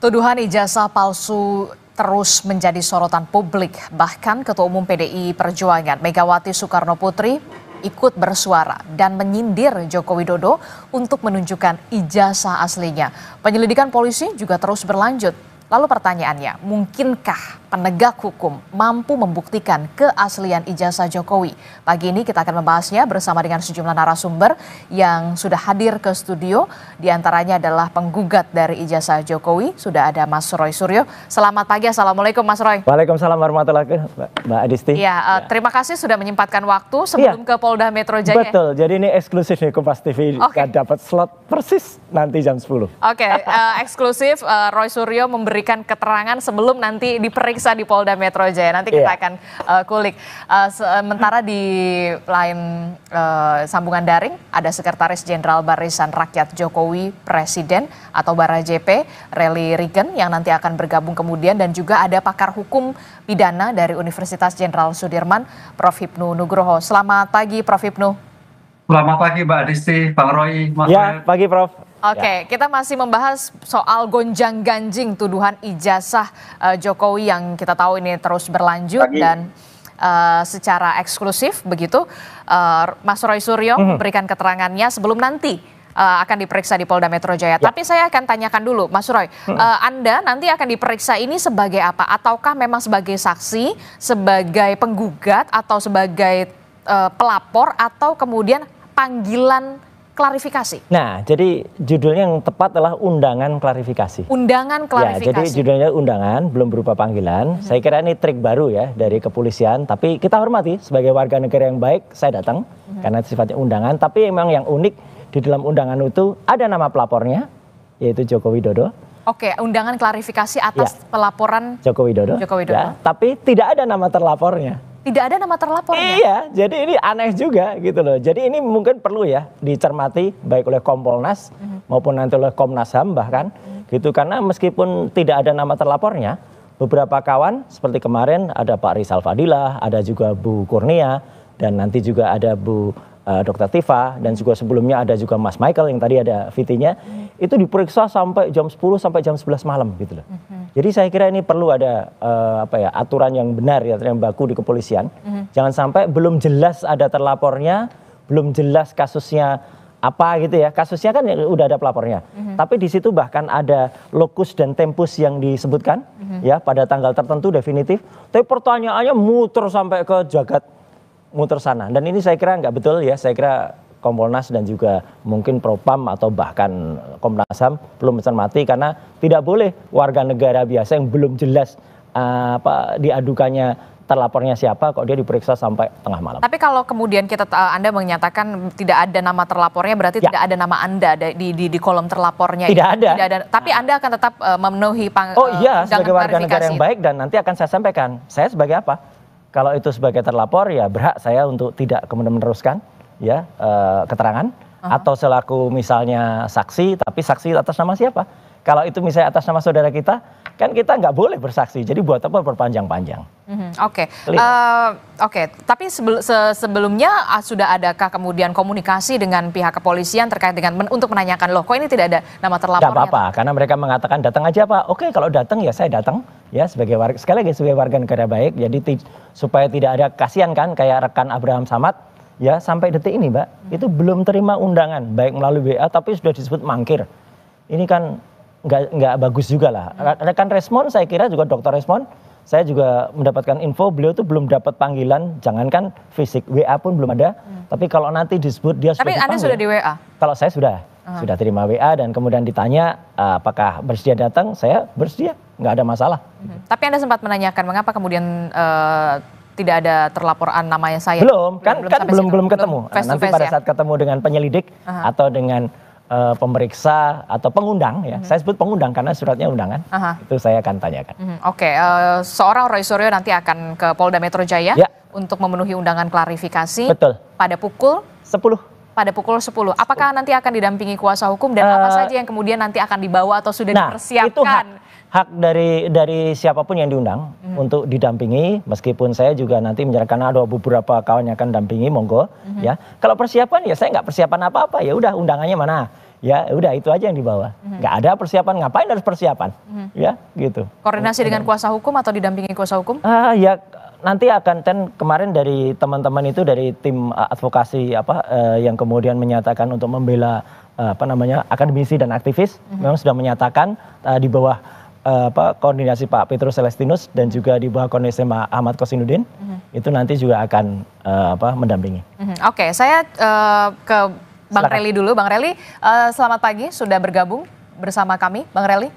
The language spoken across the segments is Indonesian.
Tuduhan ijazah palsu terus menjadi sorotan publik. Bahkan Ketua Umum PDI Perjuangan Megawati Soekarno Putri ikut bersuara dan menyindir Joko Widodo untuk menunjukkan ijazah aslinya. Penyelidikan polisi juga terus berlanjut. Lalu pertanyaannya, mungkinkah penegak hukum mampu membuktikan keaslian ijazah Jokowi? Pagi ini kita akan membahasnya bersama dengan sejumlah narasumber yang sudah hadir ke studio. Di antaranya adalah penggugat dari ijazah Jokowi. Sudah ada Mas Roy Suryo. Selamat pagi, Assalamualaikum Mas Roy. Waalaikumsalam warahmatullahi wabarakatuh, Mbak Adisti. Terima kasih sudah menyempatkan waktu sebelum ke Polda Metro Jaya. Betul, jadi ini eksklusif nih Kompas TV. Dapat slot persis nanti jam 10. Eksklusif Roy Suryo memberikan keterangan sebelum nanti diperiksa di Polda Metro Jaya. Nanti kita akan kulik. Sementara di lain sambungan daring ada Sekretaris Jenderal Barisan Rakyat Jokowi Presiden atau BARAJP, Relly Regan, yang nanti akan bergabung kemudian, dan juga ada pakar hukum pidana dari Universitas Jenderal Sudirman, Prof. Hipnu Nugroho. Selamat pagi Prof. Hipnu. Selamat pagi Mbak Adisti, Bang Roy, Mas Roy. Pagi Prof. Kita masih membahas soal gonjang-ganjing tuduhan ijazah Jokowi yang kita tahu ini terus berlanjut dan secara eksklusif begitu. Mas Roy Suryo memberikan keterangannya sebelum nanti akan diperiksa di Polda Metro Jaya. Tapi saya akan tanyakan dulu, Mas Roy, Anda nanti akan diperiksa ini sebagai apa? Ataukah memang sebagai saksi, sebagai penggugat, atau sebagai pelapor, atau kemudian panggilan klarifikasi? Nah, jadi judulnya yang tepat adalah undangan klarifikasi. Undangan klarifikasi. Ya, jadi judulnya undangan, belum berupa panggilan. Saya kira ini trik baru ya dari kepolisian, tapi kita hormati sebagai warga negara yang baik, saya datang karena sifatnya undangan. Tapi memang yang unik di dalam undangan itu ada nama pelapornya, yaitu Joko Widodo. Undangan klarifikasi atas pelaporan Joko Widodo. Ya, tapi tidak ada nama terlapornya. Tidak ada nama terlapornya? Iya, jadi ini aneh juga gitu loh. Jadi ini mungkin perlu ya dicermati baik oleh Kompolnas maupun nanti oleh Komnas HAM bahkan gitu. Karena meskipun tidak ada nama terlapornya, beberapa kawan seperti kemarin ada Pak Rizal Fadilah, ada juga Bu Kurnia, dan nanti juga ada Bu Dr. Tifa, dan juga sebelumnya ada juga Mas Michael yang tadi ada VT-nya, itu diperiksa sampai jam 10 sampai jam 11 malam gitu loh. Jadi saya kira ini perlu ada aturan yang benar ya, yang baku di kepolisian. Jangan sampai belum jelas ada terlapornya, belum jelas kasusnya apa gitu ya. Kasusnya kan udah ada pelapornya. Tapi di situ bahkan ada lokus dan tempus yang disebutkan ya pada tanggal tertentu definitif. Tapi pertanyaannya muter sampai ke jagat muter sana, dan ini saya kira nggak betul ya. Saya kira Kompolnas dan juga mungkin Propam atau bahkan Komnas HAM belum mencermati, karena tidak boleh warga negara biasa yang belum jelas diadukannya terlapornya siapa kok dia diperiksa sampai tengah malam. Tapi kalau kemudian Anda menyatakan tidak ada nama terlapornya, berarti tidak ada nama Anda di kolom terlapornya. Tidak ada. Tapi Anda akan tetap memenuhi sebagai warga negara yang baik, dan nanti akan saya sampaikan saya sebagai apa. Kalau itu sebagai terlapor ya berhak saya untuk tidak kemudian meneruskan ya keterangan, atau selaku misalnya saksi, tapi saksi atas nama siapa? Kalau itu misalnya atas nama saudara kita, kan kita nggak boleh bersaksi. Jadi buat apa berpanjang-panjang? Tapi sebelumnya sudah adakah kemudian komunikasi dengan pihak kepolisian terkait dengan untuk menanyakan, loh kok ini tidak ada nama terlapornya? Nggak apa-apa, karena mereka mengatakan datang aja Pak. Oke, kalau datang ya saya datang ya sebagai warga, sekali lagi sebagai warga negara baik. Jadi supaya tidak ada kasihan kan kayak rekan Abraham Samad ya, sampai detik ini Mbak itu belum terima undangan baik melalui WA tapi sudah disebut mangkir. Ini kan nggak bagus juga lah. Rekan Respon saya kira juga Dokter Respon, saya juga mendapatkan info beliau tuh belum dapat panggilan, jangankan fisik, WA pun belum ada. Tapi kalau nanti disebut dia sudah dipanggil. Tapi Anda sudah di WA? Kalau saya sudah terima WA, dan kemudian ditanya apakah bersedia datang, saya bersedia, nggak ada masalah. Tapi Anda sempat menanyakan mengapa kemudian tidak ada terlaporan namanya saya? Belum ketemu. Nanti pada saat ketemu dengan penyelidik atau dengan pemeriksa atau pengundang ya, saya sebut pengundang karena suratnya undangan, itu saya akan tanyakan. Seorang Roy Suryo nanti akan ke Polda Metro Jaya untuk memenuhi undangan klarifikasi. Betul. Pada pukul 10. Pada pukul 10. Apakah nanti akan didampingi kuasa hukum, dan apa saja yang kemudian nanti akan dibawa atau sudah dipersiapkan? Itu hak dari siapapun yang diundang untuk didampingi, meskipun saya juga nanti menyerahkan ada beberapa kawan yang akan dampingi, monggo ya. Kalau persiapan ya saya nggak persiapan apa-apa, ya udah undangannya mana Ya udah itu aja yang dibawa. Nggak ada persiapan, ngapain harus persiapan? Ya gitu. Koordinasi dengan kuasa hukum atau didampingi kuasa hukum? Ya nanti akan kemarin dari teman-teman itu dari tim advokasi yang kemudian menyatakan untuk membela akademisi dan aktivis memang sudah menyatakan di bawah koordinasi Pak Petrus Celestinus dan juga di bawah koordinasi Pak Ahmad Kosinudin itu nanti juga akan mendampingi. Oke, saya ke Bang Rely dulu. Bang Rely, selamat pagi, sudah bergabung bersama kami, Bang Rely.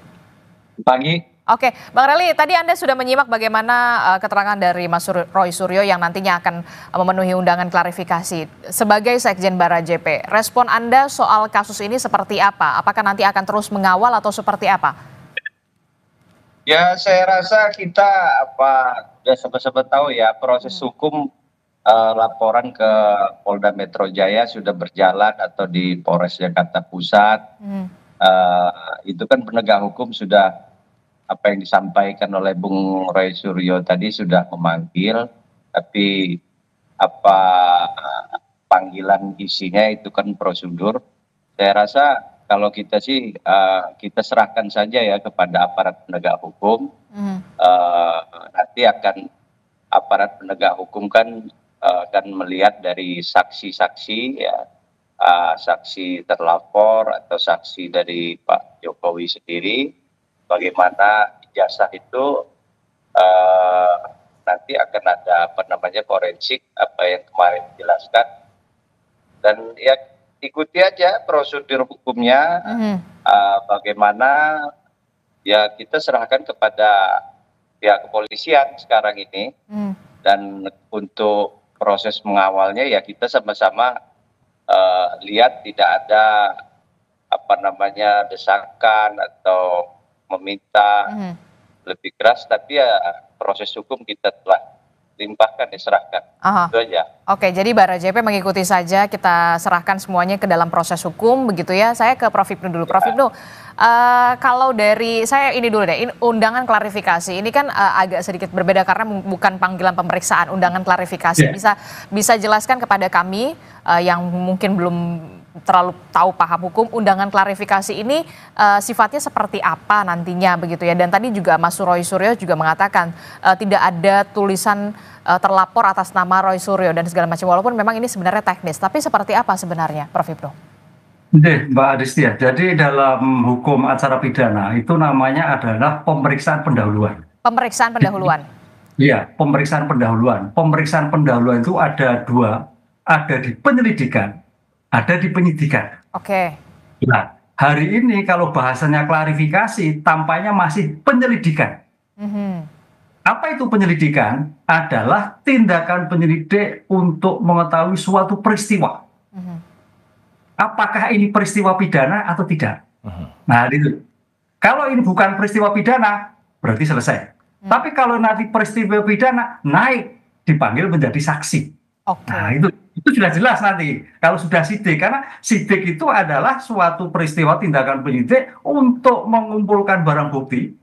Pagi. Oke, Bang Rely, tadi Anda sudah menyimak bagaimana keterangan dari Mas Roy Suryo yang nantinya akan memenuhi undangan klarifikasi. Sebagai Sekjen Barajp, respon Anda soal kasus ini seperti apa? Apakah nanti akan terus mengawal atau seperti apa? Ya, saya rasa kita udah sempat tahu ya proses hukum laporan ke Polda Metro Jaya sudah berjalan atau di Polres Jakarta Pusat. Itu kan penegak hukum sudah apa yang disampaikan oleh Bung Roy Suryo tadi sudah memanggil, tapi panggilan isinya itu kan prosedur. Saya rasa kalau kita sih kita serahkan saja ya kepada aparat penegak hukum. Nanti akan aparat penegak hukum kan akan melihat dari saksi-saksi ya, saksi terlapor atau saksi dari Pak Jokowi sendiri, bagaimana ijazah itu nanti akan ada forensik apa yang kemarin dijelaskan, dan ya ikuti aja prosedur hukumnya. Bagaimana ya kita serahkan kepada pihak kepolisian sekarang ini, dan untuk proses mengawalnya ya kita sama-sama lihat tidak ada desakan atau meminta lebih keras, tapi ya proses hukum kita telah limpahkan, diserahkan. Itu aja. Oke, jadi Barajp mengikuti saja, kita serahkan semuanya ke dalam proses hukum, begitu ya. Saya ke Prof Hipnu dulu. Prof Hipnu, kalau dari saya ini dulu deh, undangan klarifikasi ini kan agak sedikit berbeda karena bukan panggilan pemeriksaan, undangan klarifikasi. Bisa jelaskan kepada kami yang mungkin belum terlalu tahu paham hukum, undangan klarifikasi ini sifatnya seperti apa nantinya begitu ya. Dan tadi juga Mas Roy Suryo juga mengatakan tidak ada tulisan terlapor atas nama Roy Suryo dan segala macam, walaupun memang ini sebenarnya teknis, tapi seperti apa sebenarnya, Prof Hipnu? Mbak Adisti, jadi dalam hukum acara pidana itu namanya adalah pemeriksaan pendahuluan. Pemeriksaan pendahuluan. Iya, pemeriksaan pendahuluan. Pemeriksaan pendahuluan itu ada dua, ada di penyelidikan, ada di penyidikan. Oke. Nah, hari ini kalau bahasanya klarifikasi, tampaknya masih penyelidikan. Apa itu penyelidikan? Adalah tindakan penyelidik untuk mengetahui suatu peristiwa. Apakah ini peristiwa pidana atau tidak? Nah, itu. Kalau ini bukan peristiwa pidana, berarti selesai. Tapi kalau nanti peristiwa pidana naik, dipanggil menjadi saksi. Nah, itu sudah jelas nanti kalau sudah sidik, karena sidik itu adalah suatu peristiwa tindakan penyidik untuk mengumpulkan barang bukti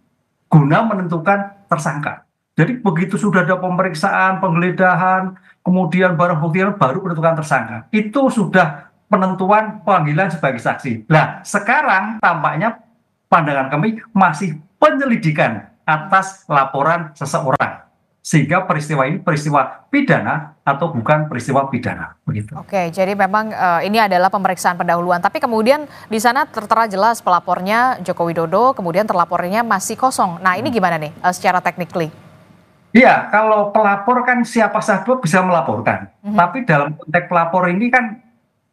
guna menentukan tersangka. Jadi begitu sudah ada pemeriksaan, penggeledahan, kemudian barang bukti baru penentukan tersangka. Itu sudah penentuan panggilan sebagai saksi. Nah, sekarang tampaknya pandangan kami masih penyelidikan atas laporan seseorang. Sehingga peristiwa ini peristiwa pidana atau bukan peristiwa pidana, begitu. Oke, jadi memang ini adalah pemeriksaan pendahuluan. Tapi kemudian di sana tertera jelas pelapornya Joko Widodo, kemudian terlapornya masih kosong. Nah, ini gimana nih secara technically? Iya, kalau pelapor kan siapa saja bisa melaporkan. Tapi dalam konteks pelapor ini kan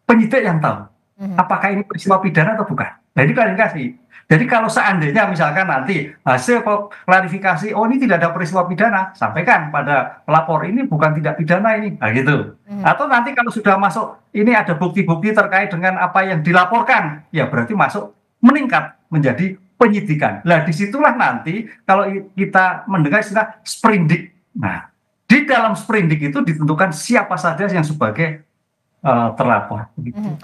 penyidik yang tahu apakah ini peristiwa pidana atau bukan. Nah, ini klarifikasi. Jadi kalau seandainya misalkan nanti hasil klarifikasi, oh ini tidak ada peristiwa pidana, sampaikan pada pelapor ini bukan tidak pidana ini, nah gitu. Atau nanti kalau sudah masuk, ini ada bukti-bukti terkait dengan apa yang dilaporkan, ya berarti masuk meningkat menjadi penyidikan. Nah disitulah nanti kalau kita mendengar istilah sprindik. Nah di dalam sprindik itu ditentukan siapa saja yang sebagai terlapor.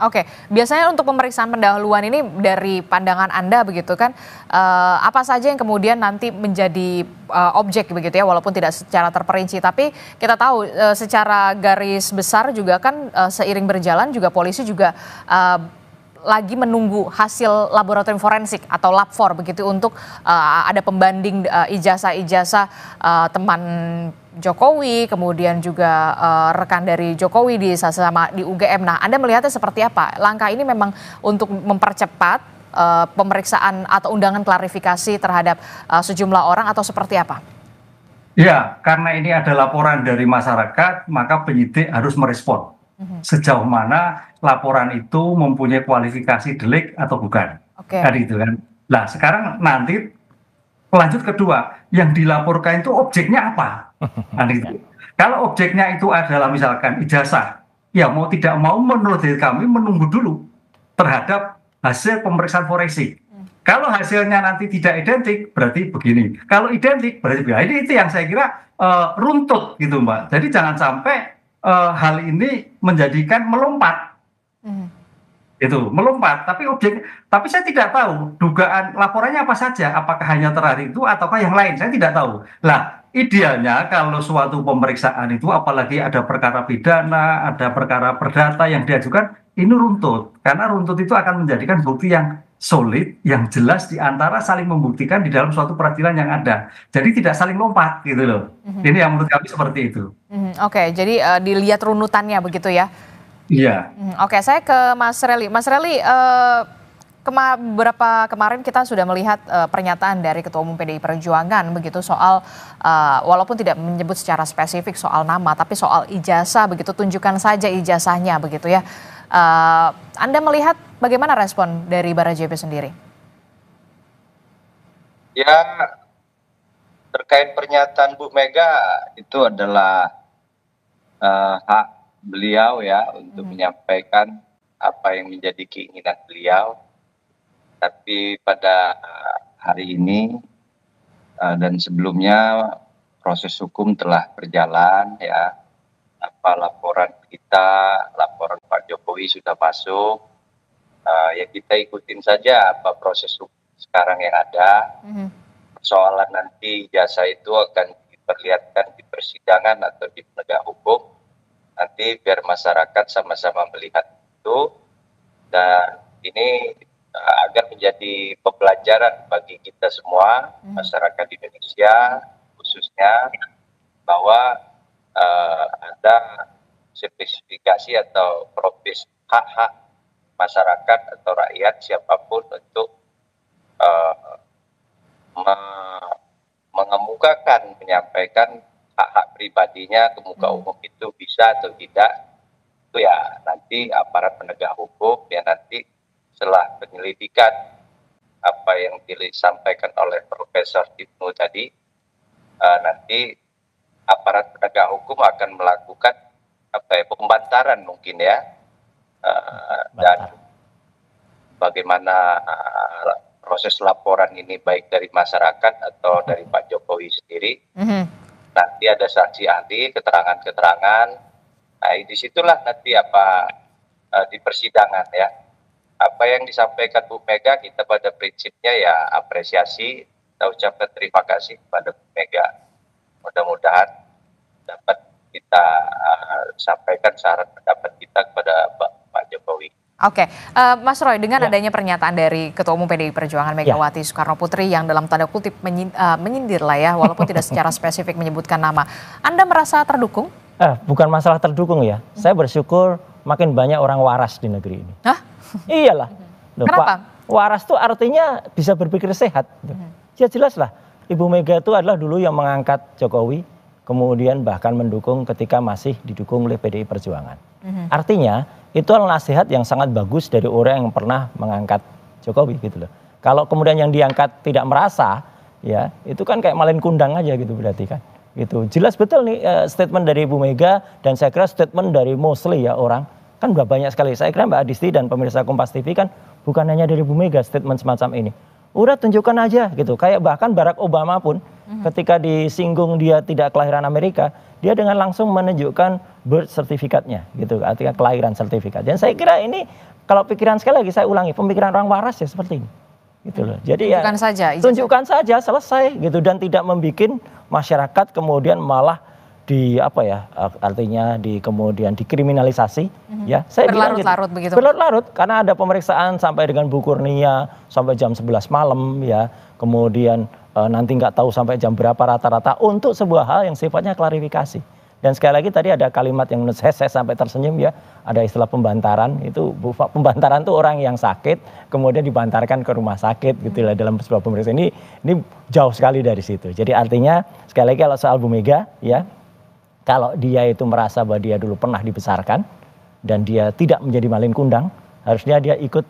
Oke, biasanya untuk pemeriksaan pendahuluan ini dari pandangan Anda begitu kan, apa saja yang kemudian nanti menjadi objek begitu ya, walaupun tidak secara terperinci, tapi kita tahu secara garis besar juga kan seiring berjalan juga polisi juga lagi menunggu hasil laboratorium forensik atau lab 4 begitu untuk ada pembanding ijazah-ijazah teman Jokowi, kemudian juga rekan dari Jokowi di UGM. Nah, Anda melihatnya seperti apa? Langkah ini memang untuk mempercepat pemeriksaan atau undangan klarifikasi terhadap sejumlah orang atau seperti apa? Ya, karena ini ada laporan dari masyarakat, maka penyidik harus merespon sejauh mana laporan itu mempunyai kualifikasi delik atau bukan. Tadi itu kan. Nah, sekarang nanti lanjut kedua, yang dilaporkan itu objeknya apa? Nah, itu. Kalau objeknya itu adalah misalkan ijazah, ya mau tidak mau menurut kami menunggu dulu terhadap hasil pemeriksaan forensik. Kalau hasilnya nanti tidak identik, berarti begini. Kalau identik, berarti begini. Ini itu yang saya kira runtut gitu, Mbak. Jadi jangan sampai hal ini menjadikan melompat. Itu melompat, tapi saya tidak tahu dugaan laporannya apa saja, apakah hanya terhadap itu ataukah yang lain, saya tidak tahu. Lah, idealnya kalau suatu pemeriksaan itu apalagi ada perkara pidana, ada perkara perdata yang diajukan, ini runtut, karena runtut itu akan menjadikan bukti yang solid, yang jelas di antara saling membuktikan di dalam suatu peradilan yang ada. Jadi tidak saling lompat gitu loh. Ini yang menurut kami seperti itu. Oke, jadi dilihat runutannya begitu ya. Iya. Oke, saya ke Mas Relly. Mas Relly, beberapa kemarin kita sudah melihat pernyataan dari Ketua Umum PDI Perjuangan begitu soal walaupun tidak menyebut secara spesifik soal nama, tapi soal ijazah begitu, tunjukkan saja ijazahnya begitu ya. Anda melihat bagaimana respon dari Barajp sendiri? Ya, terkait pernyataan Bu Mega itu adalah hak beliau ya untuk menyampaikan apa yang menjadi keinginan beliau. Tapi pada hari ini dan sebelumnya proses hukum telah berjalan ya. Apa laporan kita, laporan Pak Jokowi sudah masuk. Ya kita ikutin saja apa proses hukum sekarang yang ada. Persoalan nanti jasa itu akan diperlihatkan di persidangan atau di penegak hukum. Nanti biar masyarakat sama-sama melihat itu, dan ini agar menjadi pembelajaran bagi kita semua, masyarakat Indonesia khususnya, bahwa ada spesifikasi atau profil hak-hak masyarakat atau rakyat siapapun untuk mengemukakan, menyampaikan hak-hak pribadinya ke muka umum itu bisa atau tidak, itu ya nanti aparat penegak hukum ya nanti setelah penyelidikan apa yang disampaikan oleh Profesor Ibnu tadi, nanti aparat penegak hukum akan melakukan pembantaran mungkin ya, dan bagaimana proses laporan ini baik dari masyarakat atau dari Pak Jokowi sendiri. Nanti ada saksi ahli, keterangan-keterangan. Nah, disitulah nanti apa di persidangan ya. Apa yang disampaikan Bu Mega, kita pada prinsipnya ya apresiasi, kita ucapkan terima kasih kepada Bu Mega. Mudah-mudahan dapat kita sampaikan saran pendapat kita kepada Pak Jokowi. Oke, Mas Roy, dengan adanya pernyataan dari Ketua Umum PDI Perjuangan Megawati Soekarno Putri yang dalam tanda kutip menyindir lah ya, walaupun tidak secara spesifik menyebutkan nama, Anda merasa terdukung? Bukan masalah terdukung ya, saya bersyukur makin banyak orang waras di negeri ini. Hah? Iyalah. Kenapa? Waras itu artinya bisa berpikir sehat. Ya jelas lah, Ibu Mega itu adalah dulu yang mengangkat Jokowi, kemudian bahkan mendukung ketika masih didukung oleh PDI Perjuangan. Artinya itu adalah nasihat yang sangat bagus dari orang yang pernah mengangkat Jokowi gitu loh. Kalau kemudian yang diangkat tidak merasa, ya itu kan kayak malin kundang aja gitu berarti kan. Gitu. Jelas betul nih statement dari Ibu Mega, dan saya kira statement dari mostly ya orang kan udah banyak sekali. Saya kira Mbak Adisti dan pemirsa Kompas TV kan bukan hanya dari Ibu Mega statement semacam ini. Udah tunjukkan aja gitu. Kayak bahkan Barack Obama pun ketika disinggung dia tidak kelahiran Amerika, dia dengan langsung menunjukkan birth certificate-nya gitu, artinya kelahiran sertifikat. Dan saya kira ini kalau pikiran, sekali lagi saya ulangi, pemikiran orang waras ya seperti ini. Gitu loh. Jadi tunjukkan saja, tunjukkan saja selesai gitu, dan tidak membuat masyarakat kemudian malah artinya kemudian dikriminalisasi, ya. Saya bilang gitu. Berlarut-larut begitu. Berlarut-larut karena ada pemeriksaan sampai dengan Bu Kurnia sampai jam 11 malam, ya. Kemudian nanti nggak tahu sampai jam berapa rata-rata untuk sebuah hal yang sifatnya klarifikasi. Dan sekali lagi tadi ada kalimat yang saya sampai tersenyum, ya, ada istilah pembantaran. Itu pembantaran tuh orang yang sakit kemudian dibantarkan ke rumah sakit gitu lah dalam sebuah pemeriksaan. Ini jauh sekali dari situ. Jadi artinya sekali lagi kalau soal Bu Mega, ya, kalau dia itu merasa bahwa dia dulu pernah dibesarkan dan dia tidak menjadi malin kundang, harusnya dia ikut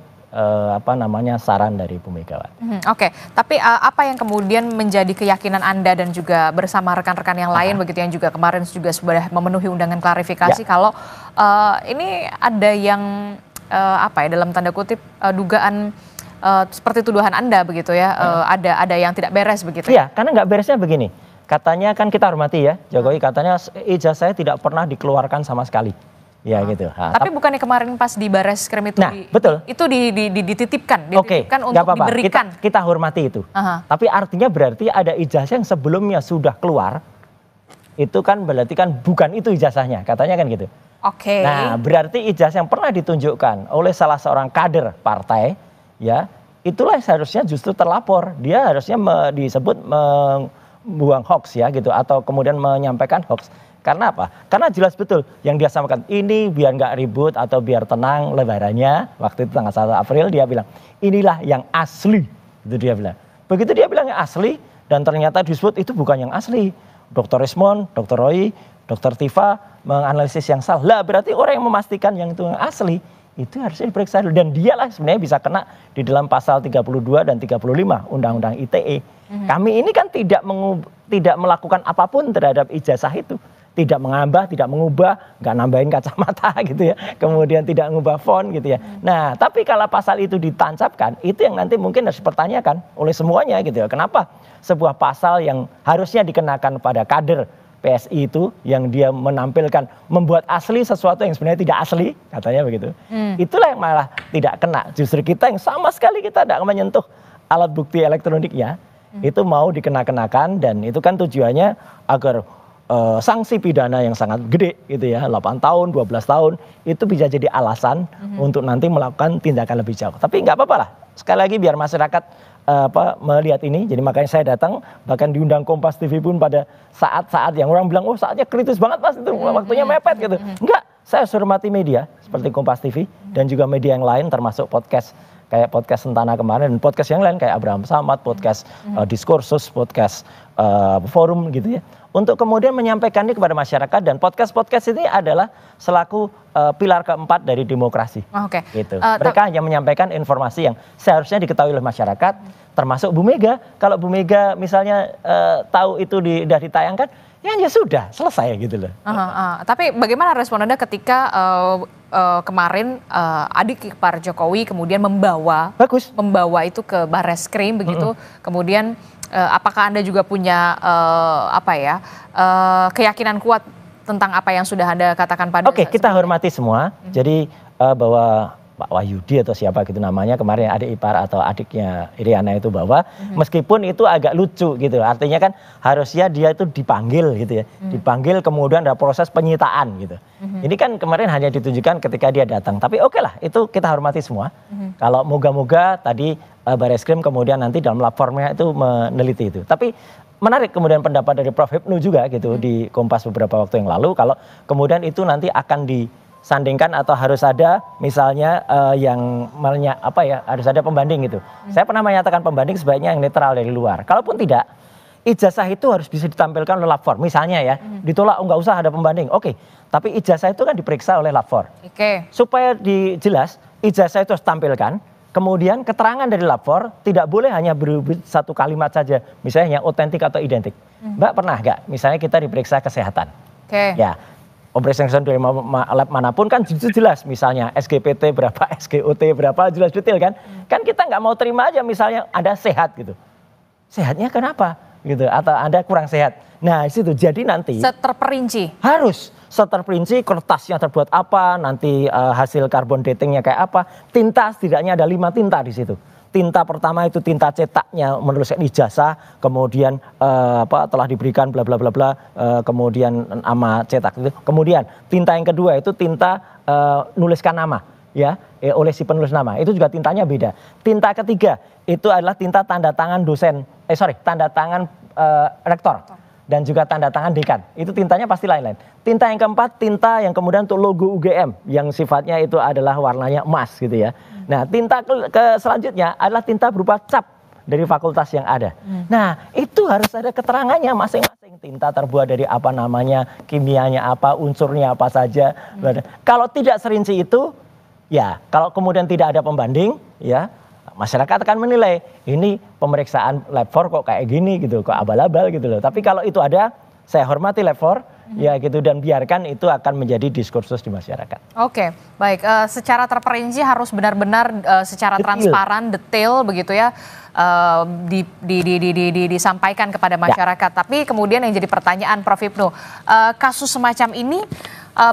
saran dari Bu Megawati. Oke, tapi apa yang kemudian menjadi keyakinan Anda dan juga bersama rekan-rekan yang lain begitu yang juga kemarin juga sudah memenuhi undangan klarifikasi kalau ini ada yang dalam tanda kutip dugaan seperti tuduhan Anda begitu ya, ada yang tidak beres begitu. Iya, karena nggak beresnya begini. Katanya kan kita hormati ya, Jokowi katanya ijazah saya tidak pernah dikeluarkan sama sekali. Ya gitu. Tapi bukannya kemarin pas di Bareskrim itu betul. Itu dititipkan Oke, untuk diberikan. Kita hormati itu. Tapi artinya berarti ada ijazah yang sebelumnya sudah keluar. Itu kan berarti kan bukan itu ijazahnya, katanya kan gitu. Oke. Nah, berarti ijazah yang pernah ditunjukkan oleh salah seorang kader partai, ya, itulah seharusnya justru terlapor. Dia harusnya disebut membuang hoax, ya gitu, atau kemudian menyampaikan hoax. Karena apa? Karena jelas betul yang dia sampaikan ini biar nggak ribut atau biar tenang lebarannya. Waktu itu tanggal 1 April dia bilang inilah yang asli. Itu dia bilang. Begitu dia bilang yang asli dan ternyata disebut itu bukan yang asli. Dr. Rismond, Dr. Roy, Dr. Tifa menganalisis yang salah. Lah berarti orang yang memastikan yang itu yang asli itu harusnya diperiksa dulu. Dan dialah sebenarnya bisa kena di dalam pasal 32 dan 35 Undang-Undang ITE. Kami ini kan tidak melakukan apapun terhadap ijazah itu. Tidak mengambah, tidak mengubah, nggak nambahin kacamata gitu ya. Kemudian tidak mengubah font gitu ya. Nah, tapi kalau pasal itu ditancapkan, itu yang nanti mungkin harus dipertanyakan oleh semuanya gitu ya. Kenapa sebuah pasal yang harusnya dikenakan pada kader PSI itu, yang dia menampilkan, membuat asli sesuatu yang sebenarnya tidak asli, katanya begitu. Itulah yang malah tidak kena. Justru kita yang sama sekali kita tidak menyentuh alat bukti elektroniknya, itu mau dikenakan dan itu kan tujuannya agar sanksi pidana yang sangat gede gitu ya, 8 tahun, 12 tahun, itu bisa jadi alasan untuk nanti melakukan tindakan lebih jauh. Tapi nggak apa-apa lah, sekali lagi biar masyarakat melihat ini, jadi makanya saya datang, bahkan diundang Kompas TV pun pada saat-saat yang orang bilang, oh saatnya kritis banget Mas, itu waktunya mepet gitu. Enggak, saya hormati media seperti Kompas TV dan juga media yang lain termasuk podcast, kayak podcast Sentana kemarin dan podcast yang lain kayak Abraham Samad, podcast Diskursus, podcast Forum gitu ya. Untuk kemudian menyampaikan ini kepada masyarakat dan podcast-podcast ini adalah selaku pilar keempat dari demokrasi. Oke. Gitu. Mereka hanya menyampaikan informasi yang seharusnya diketahui oleh masyarakat, termasuk Bu Mega. Kalau Bu Mega misalnya tahu itu sudah ditayangkan, ya sudah selesai gitu loh. Tapi bagaimana respon Anda ketika kemarin adik ipar Jokowi kemudian membawa itu ke Bareskrim begitu, kemudian apakah Anda juga punya keyakinan kuat tentang apa yang sudah Anda katakan pada Oke, kita hormati semua. Jadi bahwa Pak Wahyudi atau siapa gitu namanya kemarin adik ipar atau adiknya Iriana itu bawa, meskipun itu agak lucu gitu. Artinya kan harusnya dia itu dipanggil gitu ya. Dipanggil kemudian ada proses penyitaan gitu. Ini kan kemarin hanya ditunjukkan ketika dia datang. Tapi oke lah, itu kita hormati semua. Kalau moga-moga tadi Bareskrim kemudian nanti dalam platformnya itu meneliti itu. Tapi menarik kemudian pendapat dari Prof. Hipnu juga gitu di Kompas beberapa waktu yang lalu. Kalau kemudian itu nanti akan disandingkan atau harus ada misalnya harus ada pembanding gitu. Saya pernah menyatakan pembanding sebaiknya yang netral dari luar. Kalaupun tidak, ijazah itu harus bisa ditampilkan oleh lapor. Misalnya ya, ditolak nggak usah ada pembanding. Oke, tapi ijazah itu kan diperiksa oleh lapor. Supaya jelas, ijazah itu harus tampilkan. Kemudian keterangan dari lapor tidak boleh hanya satu kalimat saja, misalnya yang otentik atau identik. Mbak pernah nggak? Misalnya kita diperiksa kesehatan. Ya, pemeriksaan dari lab manapun kan jelas, misalnya SGPT berapa, SGOT berapa, jelas detail kan. Kan kita nggak mau terima aja misalnya Anda sehat gitu. Sehatnya kenapa? Gitu, atau Anda kurang sehat. Nah, situ jadi nanti terperinci. Harus terperinci kertasnya terbuat apa, nanti hasil carbon datingnya kayak apa, tinta setidaknya ada 5 tinta di situ. tinta pertama itu tinta cetaknya menuliskan ijazah, kemudian telah diberikan bla bla bla bla, kemudian nama cetak itu. Kemudian tinta yang kedua itu tinta nuliskan nama, ya, oleh si penulis nama. Itu juga tintanya beda. Tinta ketiga itu adalah tinta tanda tangan tanda tangan rektor dan juga tanda tangan dekan. Itu tintanya pasti lain-lain. Tinta yang keempat, tinta yang kemudian untuk logo UGM yang sifatnya itu adalah warnanya emas gitu ya. Nah, tinta selanjutnya adalah tinta berupa cap dari fakultas yang ada. Nah, itu harus ada keterangannya masing-masing. Tinta terbuat dari apa namanya, kimianya apa, unsurnya apa saja. Kalau tidak serinci itu, ya, kalau kemudian tidak ada pembanding, ya, masyarakat akan menilai ini pemeriksaan lab 4 kok kayak gini gitu, kok abal-abal gitu loh. Tapi kalau itu ada, saya hormati lab 4, ya gitu, dan biarkan itu akan menjadi diskursus di masyarakat. Oke, baik. Secara terperinci harus benar-benar secara transparan, detail begitu ya, disampaikan kepada masyarakat. Tapi kemudian yang jadi pertanyaan Prof. Hipnu, kasus semacam ini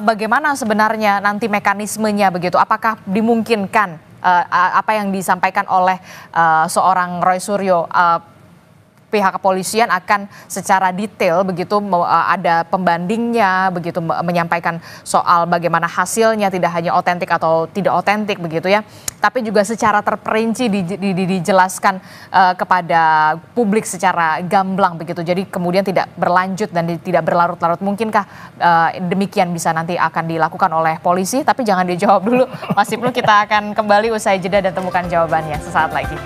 bagaimana sebenarnya nanti mekanismenya begitu? Apakah dimungkinkan apa yang disampaikan oleh seorang Roy Suryo, pihak kepolisian akan secara detail begitu ada pembandingnya begitu, menyampaikan soal bagaimana hasilnya, tidak hanya otentik atau tidak otentik begitu ya, tapi juga secara terperinci dijelaskan kepada publik secara gamblang begitu, jadi kemudian tidak berlanjut dan tidak berlarut-larut. Mungkinkah demikian bisa nanti akan dilakukan oleh polisi? Tapi jangan dijawab dulu Mas Hipnu, kita akan kembali usai jeda dan temukan jawabannya sesaat lagi.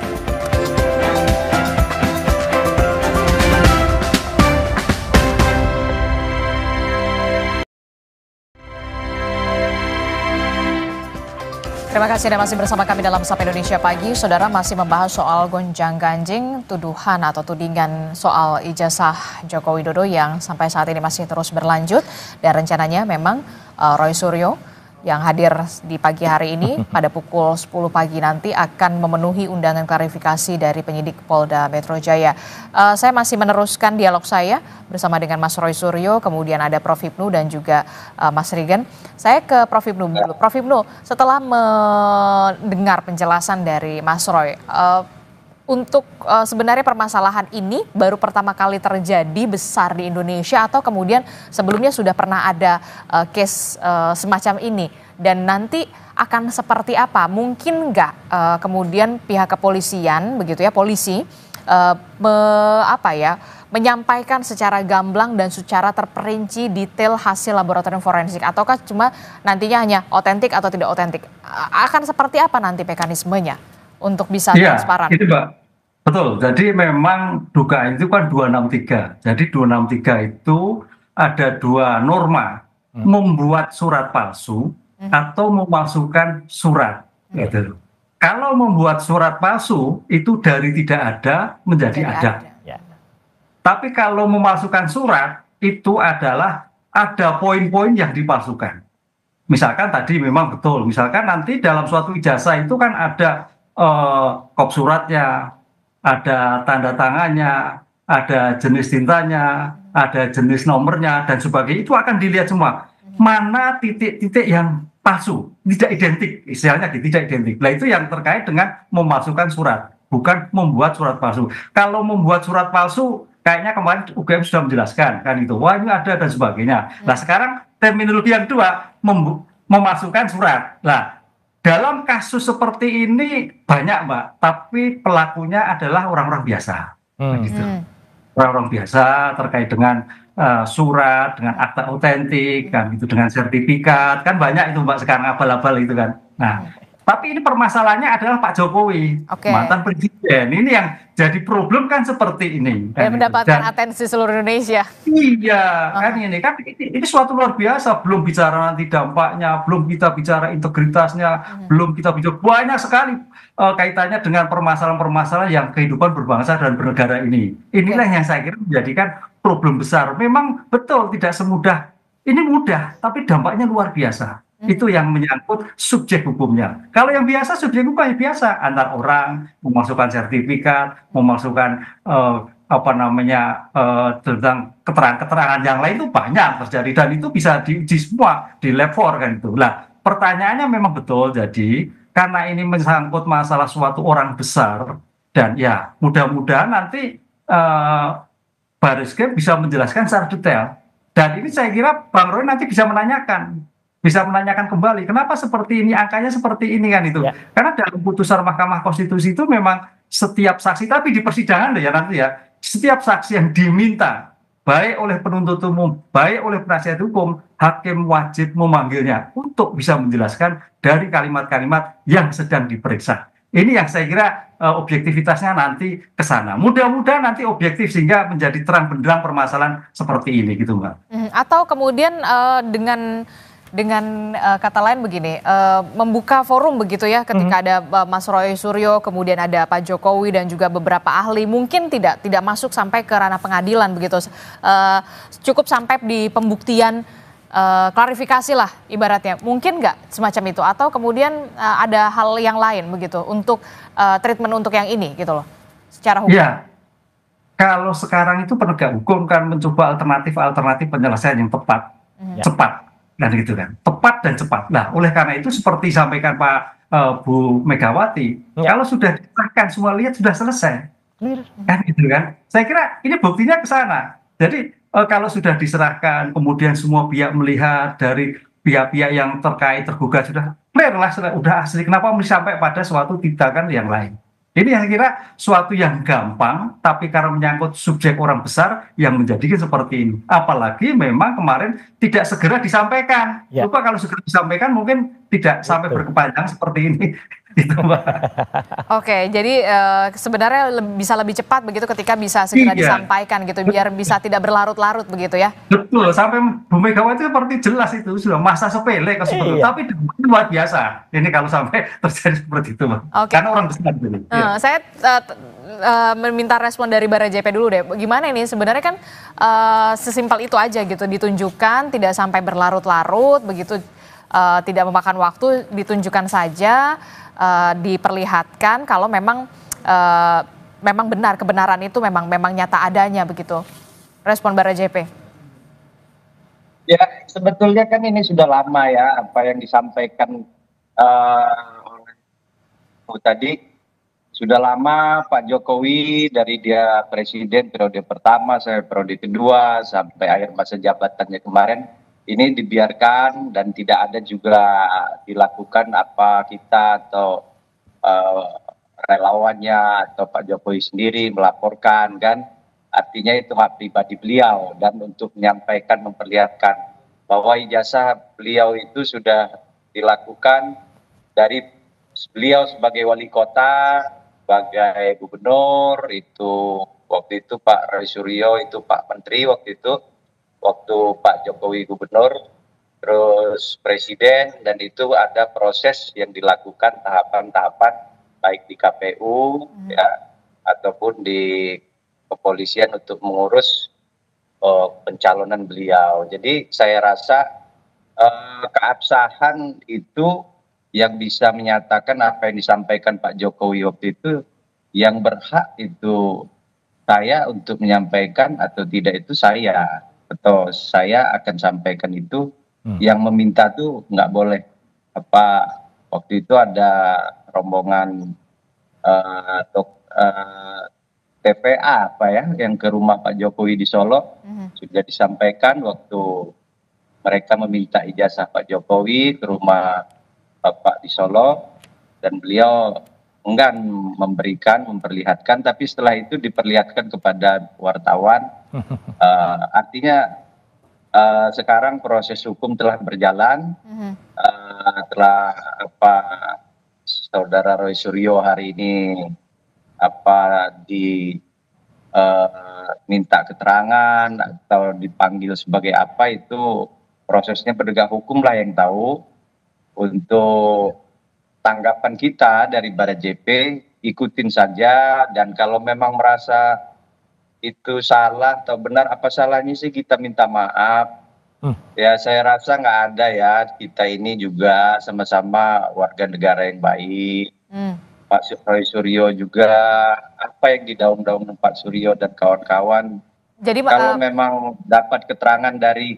Terima kasih Anda masih bersama kami dalam Sapa Indonesia Pagi. Saudara, masih membahas soal gonjang-ganjing, tuduhan atau tudingan soal ijazah Joko Widodo yang sampai saat ini masih terus berlanjut. Dan rencananya memang Roy Suryo yang hadir di pagi hari ini pada pukul 10 pagi nanti akan memenuhi undangan klarifikasi dari penyidik Polda Metro Jaya. Saya masih meneruskan dialog saya bersama dengan Mas Roy Suryo, kemudian ada Prof. Hipnu dan juga Mas Regan. Saya ke Prof. Hipnu dulu. Prof. Hipnu, setelah mendengar penjelasan dari Mas Roy, untuk sebenarnya permasalahan ini baru pertama kali terjadi besar di Indonesia atau kemudian sebelumnya sudah pernah ada case semacam ini, dan nanti akan seperti apa? Mungkin nggak kemudian pihak kepolisian begitu ya, polisi menyampaikan secara gamblang dan secara terperinci detail hasil laboratorium forensik, ataukah cuma nantinya hanya otentik atau tidak otentik? Akan seperti apa nanti mekanismenya untuk bisa transparan? Itu Mbak. Betul, jadi memang dugaan itu kan 263. Jadi 263 itu ada dua norma, membuat surat palsu atau memalsukan surat. Gitu. Kalau membuat surat palsu itu dari tidak ada menjadi ada. Tapi kalau memalsukan surat itu adalah ada poin-poin yang dipalsukan. Misalkan tadi memang betul, misalkan nanti dalam suatu ijazah itu kan ada kop suratnya, ada tanda tangannya, ada jenis tintanya, ada jenis nomornya, dan sebagainya. Itu akan dilihat semua. Mana titik-titik yang palsu, tidak identik, istilahnya tidak identik. Nah, itu yang terkait dengan memalsukan surat, bukan membuat surat palsu. Kalau membuat surat palsu, kayaknya kemarin UGM sudah menjelaskan, kan itu. Wah, ini ada dan sebagainya. Nah, sekarang terminologi yang kedua, memasukkan surat. Nah, dalam kasus seperti ini banyak Mbak, tapi pelakunya adalah orang-orang biasa. Gitu. Orang-orang biasa terkait dengan surat, dengan akta otentik, kan gitu, dengan sertifikat, kan banyak itu Mbak sekarang abal-abal itu kan. Nah, tapi ini permasalahannya adalah Pak Jokowi, mantan presiden. Ini yang jadi problem kan seperti ini. Kan, mendapatkan atensi seluruh Indonesia. Iya, kan ini suatu luar biasa. Belum bicara nanti dampaknya, belum kita bicara integritasnya, belum kita bicara banyak sekali kaitannya dengan permasalahan-permasalahan yang kehidupan berbangsa dan bernegara ini. Inilah yang saya kira menjadikan problem besar. Memang betul tidak semudah, ini mudah, tapi dampaknya luar biasa. Itu yang menyangkut subjek hukumnya. Kalau yang biasa, subjek hukumnya biasa, antar orang, memasukkan sertifikat, memasukkan tentang keterangan-keterangan yang lain itu banyak terjadi, dan itu bisa diuji semua di lab 4 kan itu. Nah, pertanyaannya memang betul, jadi karena ini menyangkut masalah suatu orang besar, dan ya mudah-mudahan nanti Baris Krim bisa menjelaskan secara detail. Dan ini saya kira Bang Roy nanti bisa menanyakan kembali kenapa seperti ini, angkanya seperti ini kan itu. Ya. Karena dalam putusan Mahkamah Konstitusi itu memang setiap saksi, tapi di persidangan ya nanti ya, setiap saksi yang diminta baik oleh penuntut umum, baik oleh penasihat hukum, hakim wajib memanggilnya untuk bisa menjelaskan dari kalimat-kalimat yang sedang diperiksa. Ini yang saya kira objektivitasnya nanti ke sana. Mudah-mudahan nanti objektif sehingga menjadi terang benderang permasalahan seperti ini gitu, Mbak. Atau kemudian dengan kata lain begini, membuka forum begitu ya, ketika ada Mas Roy Suryo, kemudian ada Pak Jokowi dan juga beberapa ahli, mungkin tidak masuk sampai ke ranah pengadilan begitu, cukup sampai di pembuktian, klarifikasi lah ibaratnya, mungkin nggak semacam itu, atau kemudian ada hal yang lain begitu untuk treatment untuk yang ini gitu loh, secara hukum. Iya, kalau sekarang itu penegak hukum kan mencoba alternatif penyelesaian yang tepat, cepat. Dan gitu kan, tepat dan cepat. Nah, oleh karena itu seperti sampaikan Pak Bu Megawati, kalau sudah disahkan semua lihat sudah selesai, kan gitu kan. Saya kira ini buktinya ke sana. Jadi kalau sudah diserahkan, kemudian semua pihak melihat dari pihak-pihak yang terkait tergugat sudah clear lah, sudah asli. Kenapa mesti sampai pada suatu tindakan yang lain? Ini yang kira suatu yang gampang, tapi karena menyangkut subjek orang besar yang menjadikan seperti ini. Apalagi memang kemarin tidak segera disampaikan. Lupa kalau segera disampaikan mungkin tidak sampai berkepanjangan seperti ini. Gitu, Mbak. Oke, jadi sebenarnya bisa lebih cepat begitu ketika bisa segera disampaikan gitu, biar bisa tidak berlarut-larut begitu ya. Betul, sampai Bu Megawati seperti jelas itu sudah masa sepele ke seperti itu, tapi luar biasa. Ini kalau sampai terjadi seperti itu, Mbak. Karena orang besar ini. Saya meminta respon dari Bara JP dulu deh. Gimana ini sebenarnya kan sesimpel itu aja gitu, ditunjukkan tidak sampai berlarut-larut begitu, tidak memakan waktu, ditunjukkan saja, diperlihatkan kalau memang benar, kebenaran itu memang nyata adanya begitu. Respon Bara JP. Ya, sebetulnya kan ini sudah lama ya apa yang disampaikan oleh tadi. Sudah lama Pak Jokowi dari dia presiden periode pertama sampai periode kedua sampai akhir masa jabatannya kemarin, ini dibiarkan dan tidak ada juga dilakukan apa kita atau relawannya atau Pak Jokowi sendiri melaporkan kan, artinya itu hak pribadi beliau, dan untuk menyampaikan memperlihatkan bahwa ijazah beliau itu sudah dilakukan dari beliau sebagai wali kota, sebagai gubernur, itu waktu itu Pak Roy Suryo itu Pak Menteri waktu itu, waktu Pak Jokowi gubernur, terus presiden, dan itu ada proses yang dilakukan tahapan-tahapan baik di KPU ya ataupun di kepolisian untuk mengurus pencalonan beliau. Jadi saya rasa keabsahan itu yang bisa menyatakan apa yang disampaikan Pak Jokowi waktu itu, yang berhak itu saya untuk menyampaikan atau tidak itu saya, atau saya akan sampaikan itu, yang meminta tuh nggak boleh. Apa waktu itu ada rombongan TPA apa ya yang ke rumah Pak Jokowi di Solo, sudah disampaikan waktu mereka meminta ijazah Pak Jokowi ke rumah Bapak di Solo, dan beliau enggan memperlihatkan, tapi setelah itu diperlihatkan kepada wartawan. Artinya sekarang proses hukum telah berjalan, telah saudara Roy Suryo hari ini minta keterangan atau dipanggil sebagai apa, itu prosesnya penegak hukum lah yang tahu. Untuk tanggapan kita dari Bara JP, ikutin saja, dan kalau memang merasa itu salah atau benar, apa salahnya sih kita minta maaf. Ya saya rasa nggak ada ya, kita ini juga sama-sama warga negara yang baik. Pak Roy Suryo juga, apa yang didaung-daung Pak Suryo dan kawan-kawan. Jadi kalau memang dapat keterangan dari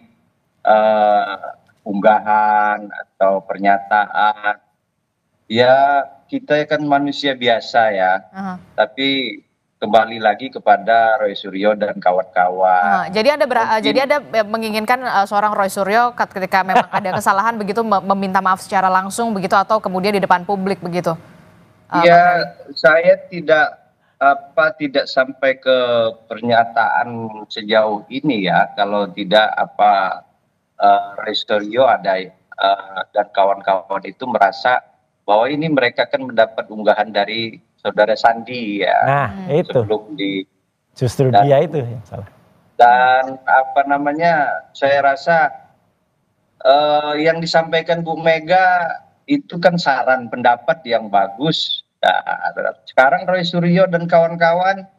unggahan atau pernyataan Ya, kita kan manusia biasa ya, tapi kembali lagi kepada Roy Suryo dan kawan-kawan. Jadi Anda menginginkan seorang Roy Suryo ketika memang ada kesalahan begitu meminta maaf secara langsung begitu atau kemudian di depan publik begitu? Ya, saya tidak sampai ke pernyataan sejauh ini ya, kalau tidak Roy Suryo dan kawan-kawan itu merasa bahwa ini mereka kan mendapat unggahan dari saudara Sandi ya. Nah, itu. Sebelum Justru dia itu yang salah. Dan saya rasa yang disampaikan Bu Mega itu kan saran pendapat yang bagus. Nah, sekarang Roy Suryo dan kawan-kawan,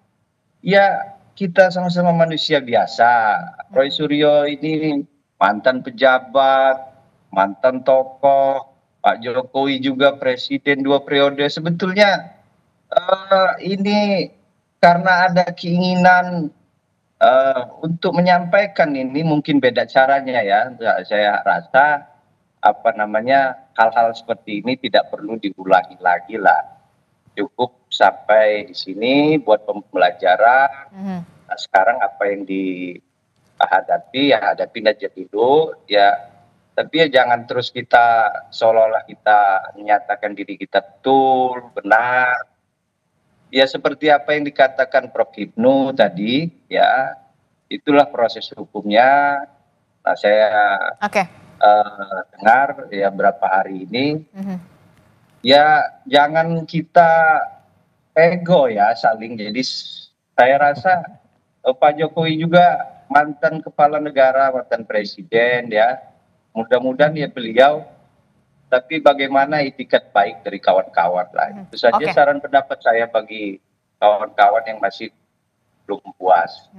ya kita sama-sama manusia biasa. Roy Suryo ini mantan pejabat, mantan tokoh, Pak Jokowi juga presiden 2 periode. Sebetulnya ini karena ada keinginan untuk menyampaikan ini mungkin beda caranya ya. Saya rasa hal-hal seperti ini tidak perlu diulangi lagi lah. Cukup sampai di sini buat pembelajaran. Nah, sekarang apa yang dihadapi ya hadapin aja dulu ya. Tapi ya jangan terus kita seolah-olah kita menyatakan diri kita betul, benar. Ya seperti apa yang dikatakan Prof. Hipnu tadi, ya itulah proses hukumnya. Nah saya dengar ya berapa hari ini, ya jangan kita ego ya saling. Jadi saya rasa Pak Jokowi juga mantan kepala negara, mantan presiden ya. Mudah-mudahan ya beliau, tapi bagaimana itikat baik dari kawan-kawan lah. Itu saja saran pendapat saya bagi kawan-kawan yang masih belum puas.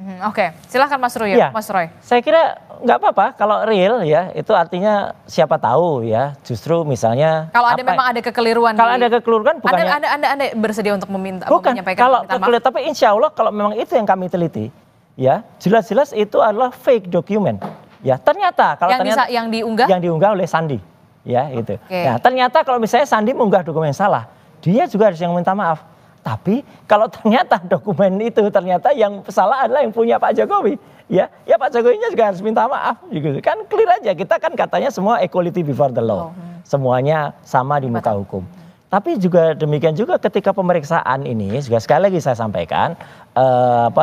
Silahkan Mas Roy. Ya, Mas Roy. Saya kira nggak apa-apa kalau real ya, itu artinya siapa tahu ya, justru misalnya. Kalau memang ada kekeliruan. Kalau ada kekeliruan bukannya. Anda bersedia untuk menyampaikan kalau kekeliruan, tapi insya Allah kalau memang itu yang kami teliti, ya jelas-jelas itu adalah fake document. Ya ternyata kalau yang diunggah oleh Sandi, ya itu. Nah ternyata kalau misalnya Sandi mengunggah dokumen yang salah, dia juga harus yang minta maaf. Tapi kalau ternyata dokumen itu ternyata yang salah adalah yang punya Pak Jokowi, ya Pak Jokowinya juga harus minta maaf. Gitu. Kan clear aja, kita kan katanya semua equality before the law, semuanya sama di muka hukum. Tapi juga demikian juga ketika pemeriksaan ini, juga sekali lagi saya sampaikan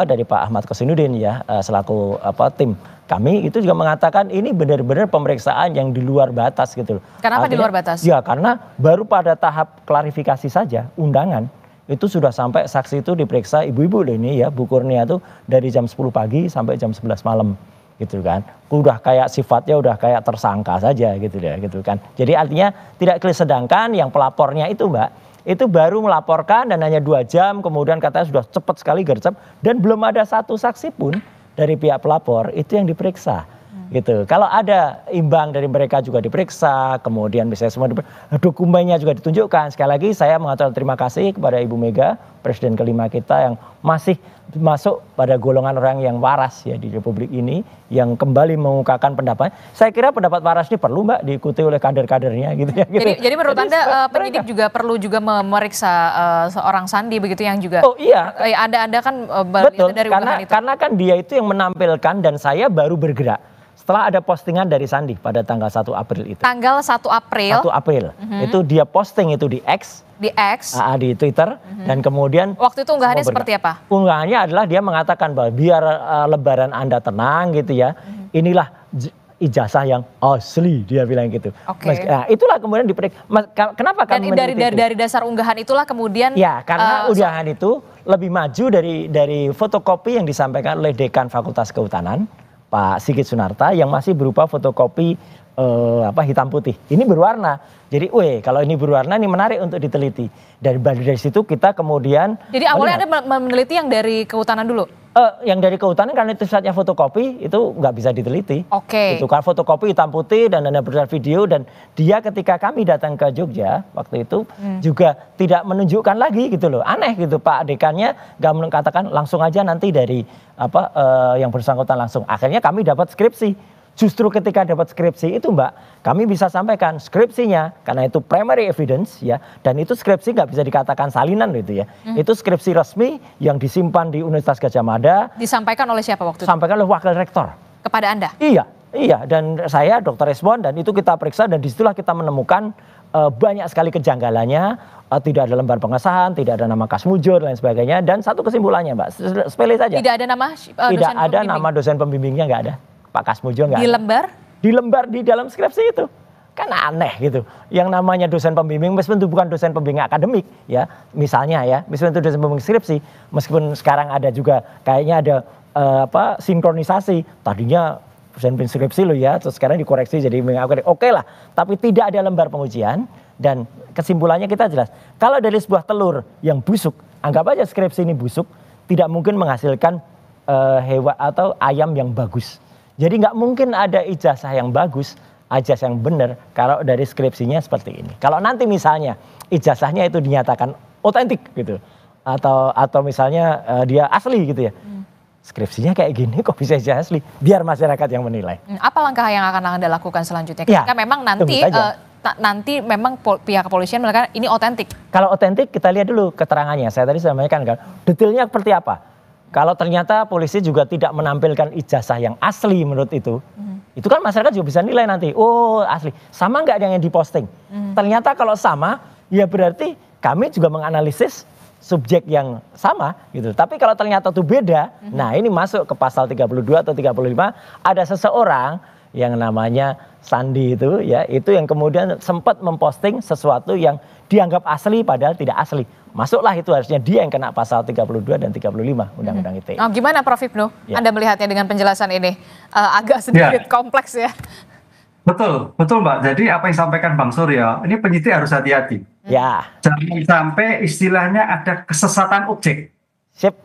dari Pak Ahmad Kosinudin ya selaku tim kami itu juga mengatakan ini benar-benar pemeriksaan yang di luar batas gitu loh. Kenapa di luar batas? Ya karena baru pada tahap klarifikasi saja undangan itu sudah sampai saksi itu diperiksa ibu-ibu loh ini ya Bu Kurnia tuh dari jam 10 pagi sampai jam 11 malam gitu kan. Udah kayak sifatnya udah kayak tersangka saja gitu ya gitu kan. Jadi artinya tidak clear, sedangkan yang pelapornya itu Mbak itu baru melaporkan dan hanya 2 jam kemudian katanya sudah cepat sekali gercep dan belum ada satu saksi pun dari pihak pelapor itu yang diperiksa gitu. Kalau ada imbang dari mereka juga diperiksa, kemudian misalnya semua dokumennya juga ditunjukkan. Sekali lagi saya mengatakan terima kasih kepada Ibu Mega, Presiden kelima kita yang masih masuk pada golongan orang yang waras ya di Republik ini, yang kembali mengungkapkan pendapat. Saya kira pendapat waras ini perlu Mbak diikuti oleh kader-kadernya gitu ya. Gitu. Jadi menurut Anda penyidik juga perlu juga memeriksa seorang Sandi begitu yang juga. Oh iya. Anda kan betul, dari karena kan dia itu yang menampilkan dan saya baru bergerak setelah ada postingan dari Sandi pada tanggal 1 April itu. Tanggal 1 April. 1 April. Itu dia posting itu di X. Di X. Di Twitter. Dan kemudian. Waktu itu unggahannya seperti apa? Unggahannya adalah dia mengatakan bahwa biar lebaran Anda tenang gitu ya. Inilah ijazah yang asli, dia bilang gitu. Nah, itulah kemudian kenapa kami dari dasar unggahan itulah kemudian. Ya karena unggahan itu lebih maju dari fotokopi yang disampaikan oleh Dekan Fakultas Kehutanan. Pak Sigit Sunarta yang masih berupa fotokopi hitam putih. Ini berwarna. Jadi, kalau ini berwarna ini menarik untuk diteliti. Dari situ kita kemudian. Jadi awalnya Anda meneliti yang dari kehutanan dulu? Yang dari kehutanan karena itu saatnya fotokopi itu nggak bisa diteliti. Itu kan fotokopi hitam putih dan ada berdasar video dan dia ketika kami datang ke Jogja waktu itu juga tidak menunjukkan lagi gitu loh. Aneh gitu Pak Dekannya nggak mengatakan langsung aja nanti dari yang bersangkutan langsung. Akhirnya kami dapat skripsi Justru ketika dapat skripsi itu Mbak, kami bisa sampaikan skripsinya karena itu primary evidence ya, dan itu skripsi nggak bisa dikatakan salinan gitu ya. Itu skripsi resmi yang disimpan di Universitas Gadjah Mada. Disampaikan oleh siapa waktu itu? Disampaikan oleh wakil rektor. Kepada Anda? Iya, dan saya Dr. Resmond, dan itu kita periksa dan disitulah kita menemukan banyak sekali kejanggalannya, tidak ada lembar pengesahan, tidak ada nama Kas Mujur dan sebagainya, dan satu kesimpulannya Mbak, sepele saja. Tidak ada nama tidak ada nama dosen pembimbingnya, nggak ada. Pak Kas Mujur nggak ada. Di lembar? Di lembar di dalam skripsi itu. Kan aneh gitu. Yang namanya dosen pembimbing, meskipun itu bukan dosen pembimbing akademik ya, misalnya ya, meskipun itu dosen pembimbing skripsi, meskipun sekarang ada juga kayaknya ada sinkronisasi, tadinya dosen skripsi lo ya, terus sekarang dikoreksi jadi oke lah, tapi tidak ada lembar pengujian. Dan kesimpulannya kita jelas, kalau dari sebuah telur yang busuk, anggap aja skripsi ini busuk, tidak mungkin menghasilkan hewan atau ayam yang bagus. Jadi nggak mungkin ada ijazah yang bagus, ijazah yang benar kalau dari skripsinya seperti ini. Kalau nanti misalnya ijazahnya itu dinyatakan otentik gitu, atau misalnya dia asli gitu ya, skripsinya kayak gini kok bisa ijazah asli? Biar masyarakat yang menilai. Apa langkah yang akan Anda lakukan selanjutnya? Ketika memang nanti memang pihak kepolisian mengatakan ini otentik. Kalau otentik kita lihat dulu keterangannya. Saya tadi sampaikan kan, detailnya seperti apa. Kalau ternyata polisi juga tidak menampilkan ijazah yang asli menurut itu kan masyarakat juga bisa nilai nanti. Oh asli, sama nggak yang diposting? Ternyata kalau sama, ya berarti kami juga menganalisis subjek yang sama gitu. Tapi kalau ternyata itu beda, nah ini masuk ke pasal 32 atau 35, ada seseorang yang namanya Sandi itu ya, itu yang kemudian sempat memposting sesuatu yang dianggap asli padahal tidak asli. Masuklah itu, harusnya dia yang kena pasal 32 dan 35 Undang-Undang ITE. Oh, gimana Prof Hipnu? Ya. Anda melihatnya dengan penjelasan ini agak sedikit kompleks ya? Betul Mbak. Jadi apa yang disampaikan Bang Suryo, ini penyidik harus hati-hati. Ya. Jangan sampai istilahnya ada kesesatan objek. Sip.